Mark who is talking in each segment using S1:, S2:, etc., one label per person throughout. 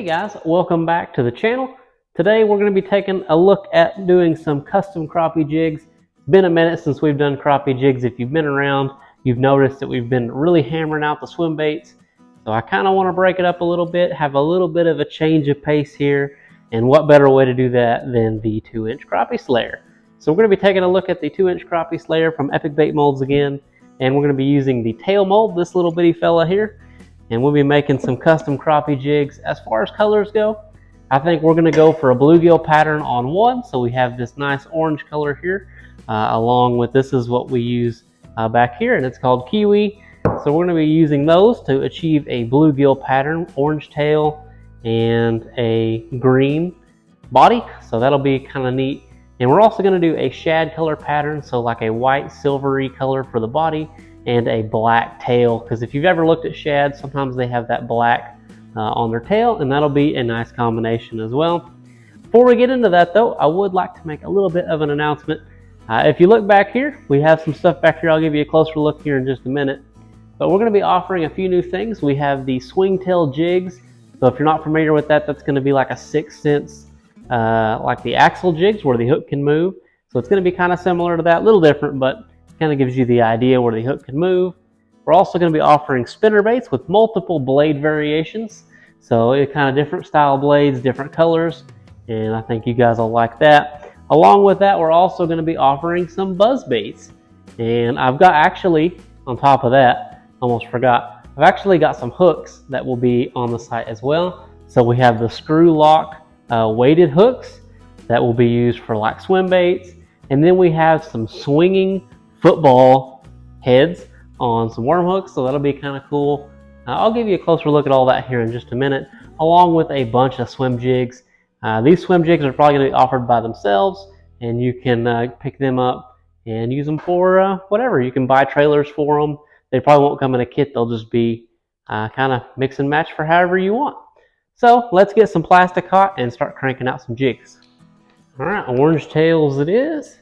S1: Hey guys, welcome back to the channel. Today we're going to be taking a look at doing some custom crappie jigs. It's been a minute since we've done crappie jigs. If you've been around, you've noticed that we've been really hammering out the swim baits. So I kind of want to break it up a little bit, have a little bit of a change of pace here, and what better way to do that than the 2-inch Crappie Slayer. So we're going to be taking a look at the 2-inch Crappie Slayer from Epic Bait Molds again, and we're going to be using the tail mold, this little bitty fella here. And we'll be making some custom crappie jigs. As far as colors go, I think we're going to go for a bluegill pattern on one. So we have this nice orange color here, along with this is what we use back here, and it's called kiwi. So we're going to be using those to achieve a bluegill pattern, orange tail, and a green body. So that'll be kind of neat. And we're also going to do a shad color pattern, so like a white silvery color for the body, and a black tail, because if you've ever looked at shad, sometimes they have that black on their tail, and that'll be a nice combination as well. Before we get into that though, I would like to make a little bit of an announcement. If you look back here, we have some stuff back here. I'll give you a closer look here in just a minute, but we're going to be offering a few new things. We have the swing tail jigs. So if you're not familiar with that, that's going to be like a 6th sense, like the axle jigs where the hook can move. So it's going to be kind of similar to that, a little different, but kind of gives you the idea where the hook can move. We're also going to be offering spinner baits with multiple blade variations. So it's kind of different style blades, different colors, and I think you guys will like that. Along with that, we're also going to be offering some buzz baits. And I've got actually, on top of that, almost forgot, I've actually got some hooks that will be on the site as well. So we have the screw lock weighted hooks that will be used for like swim baits. And then we have some swinging football heads on some worm hooks, so that'll be kind of cool. I'll give you a closer look at all that here in just a minute, along with a bunch of swim jigs. These swim jigs are probably going to be offered by themselves, and you can pick them up and use them for whatever. You can buy trailers for them. They probably won't come in a kit. They'll just be kind of mix and match for however you want. So let's get some plastic hot and start cranking out some jigs. All right, orange tails it is.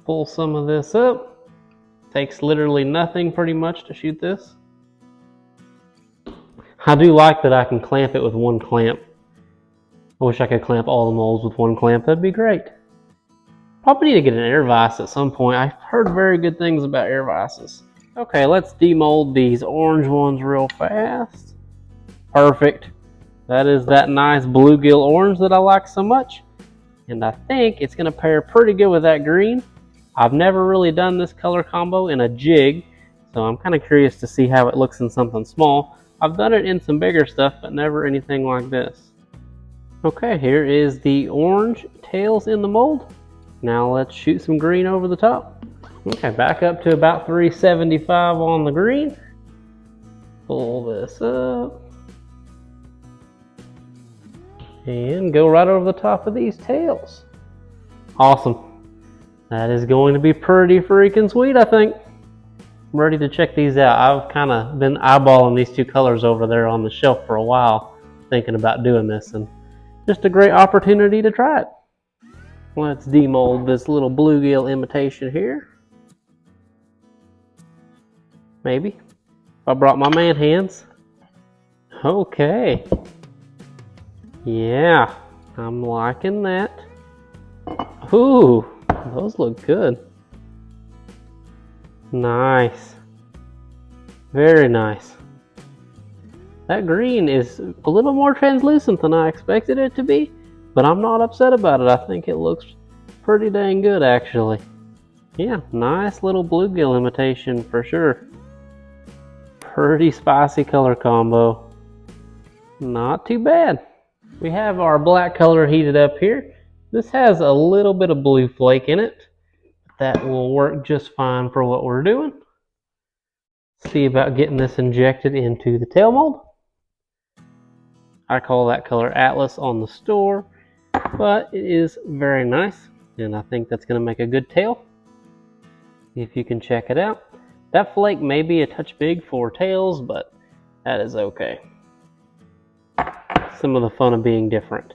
S1: Pull some of this up. Takes literally nothing pretty much to shoot this. I do like that I can clamp it with one clamp. I wish I could clamp all the molds with one clamp. That'd be great. Probably need to get an air vise at some point. I've heard very good things about air vices. Okay, let's demold these orange ones real fast. Perfect. That is that nice bluegill orange that I like so much. And I think it's going to pair pretty good with that green. I've never really done this color combo in a jig, so I'm kind of curious to see how it looks in something small. I've done it in some bigger stuff, but never anything like this. Okay, here is the orange tails in the mold. Now let's shoot some green over the top. Okay, back up to about 375 on the green. Pull this up. And go right over the top of these tails. Awesome. That is going to be pretty freaking sweet, I think. I'm ready to check these out. I've kind of been eyeballing these two colors over there on the shelf for a while, thinking about doing this, and just a great opportunity to try it. Let's demold this little bluegill imitation here. Maybe. If I brought my man hands. Okay. Yeah, I'm liking that. Ooh. Those look good. Nice. Very nice. That green is a little more translucent than I expected it to be, but I'm not upset about it. I think it looks pretty dang good, actually. Yeah, nice little bluegill imitation for sure. Pretty spicy color combo. Not too bad. We have our black color heated up here. This has a little bit of blue flake in it. That will work just fine for what we're doing. See about getting this injected into the tail mold. I call that color Atlas on the store, but it is very nice, and I think that's going to make a good tail. If you can check it out. That flake may be a touch big for tails, but that is okay. Some of the fun of being different.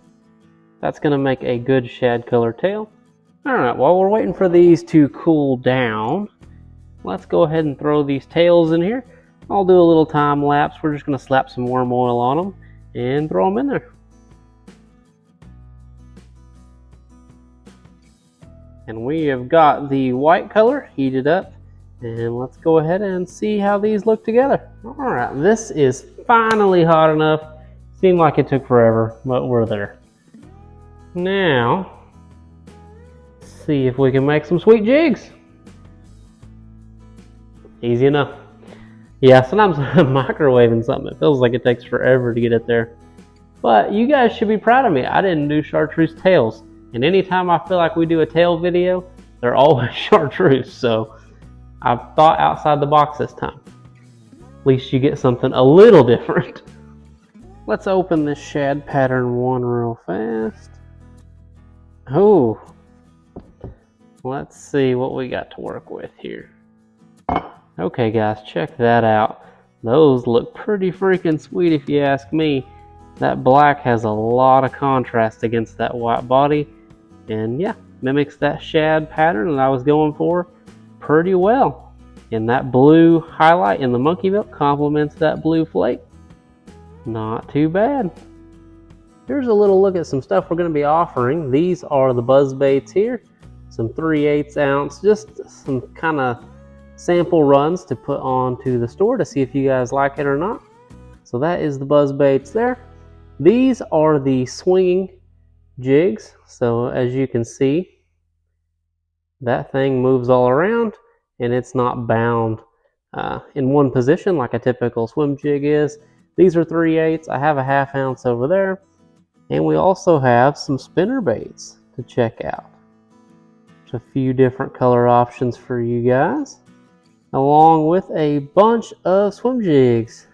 S1: That's going to make a good shad color tail. Alright, while we're waiting for these to cool down, let's go ahead and throw these tails in here. I'll do a little time lapse. We're just going to slap some worm oil on them and throw them in there. And we have got the white color heated up, and let's go ahead and see how these look together. All right, this is finally hot enough. Seemed like it took forever, but we're there. Now, let's see if we can make some sweet jigs. Easy enough. Yeah, sometimes I'm microwaving something, it feels like it takes forever to get it there. But you guys should be proud of me. I didn't do chartreuse tails. And anytime I feel like we do a tail video, they're always chartreuse. So I've thought outside the box this time. At least you get something a little different. Let's open this shad pattern one real fast. Oh, let's see what we got to work with here. Okay guys, check that out. Those look pretty freaking sweet if you ask me. That black has a lot of contrast against that white body. And yeah, mimics that shad pattern that I was going for pretty well. And that blue highlight in the monkey milk complements that blue flake. Not too bad. Here's a little look at some stuff we're going to be offering. These are the buzz baits here. Some 3/8 ounce, just some kind of sample runs to put onto the store to see if you guys like it or not. So that is the buzz baits there. These are the swinging jigs. So as you can see, that thing moves all around and it's not bound in one position like a typical swim jig is. These are 3/8. I have a 1/2 ounce over there. And we also have some spinner baits to check out. There's a few different color options for you guys, along with a bunch of swim jigs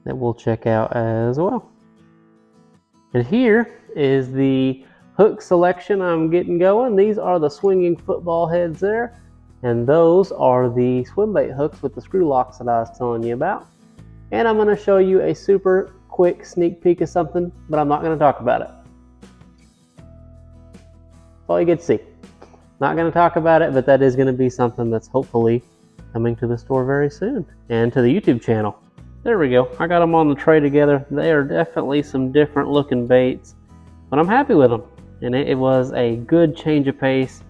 S1: that we'll check out as well. And here is the hook selection I'm getting going. These are the swinging football heads there, and those are the swim bait hooks with the screw locks that I was telling you about. And I'm going to show you a super quick sneak peek of something, but I'm not going to talk about it. That's all you get to see. Not going to talk about it, but that is going to be something that's hopefully coming to the store very soon, and to the YouTube channel. There we go. I got them on the tray together. They are definitely some different looking baits, but I'm happy with them. And it was a good change of pace,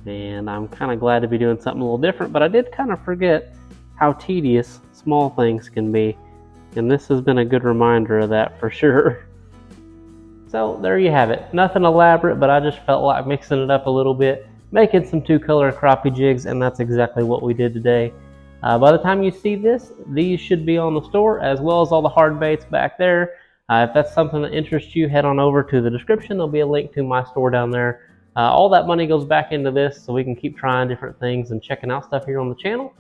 S1: and I'm kind of glad to be doing something a little different, but I did kind of forget how tedious small things can be. And this has been a good reminder of that for sure. So there you have it. Nothing elaborate, but I just felt like mixing it up a little bit, making some 2-color crappie jigs, and that's exactly what we did today. By the time you see this, these should be on the store, as well as all the hard baits back there. If that's something that interests you, head on over to the description. There'll be a link to my store down there. All that money goes back into this so we can keep trying different things and checking out stuff here on the channel.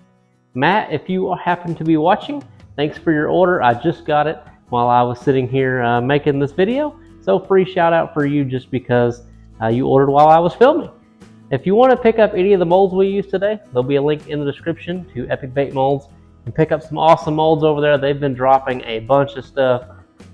S1: Matt, if you happen to be watching, thanks for your order. I just got it while I was sitting here making this video. So free shout out for you just because you ordered while I was filming. If you want to pick up any of the molds we used today, there'll be a link in the description to Epic Bait Molds. And pick up some awesome molds over there. They've been dropping a bunch of stuff.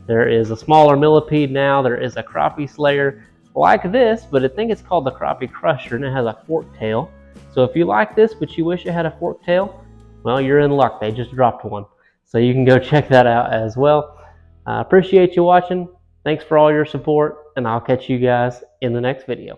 S1: There is a smaller millipede now. There is a Crappie Slayer like this, but I think it's called the Crappie Crusher, and it has a fork tail. So if you like this, but you wish it had a fork tail, well, you're in luck. They just dropped one. So you can go check that out as well. I appreciate you watching. Thanks for all your support, and I'll catch you guys in the next video.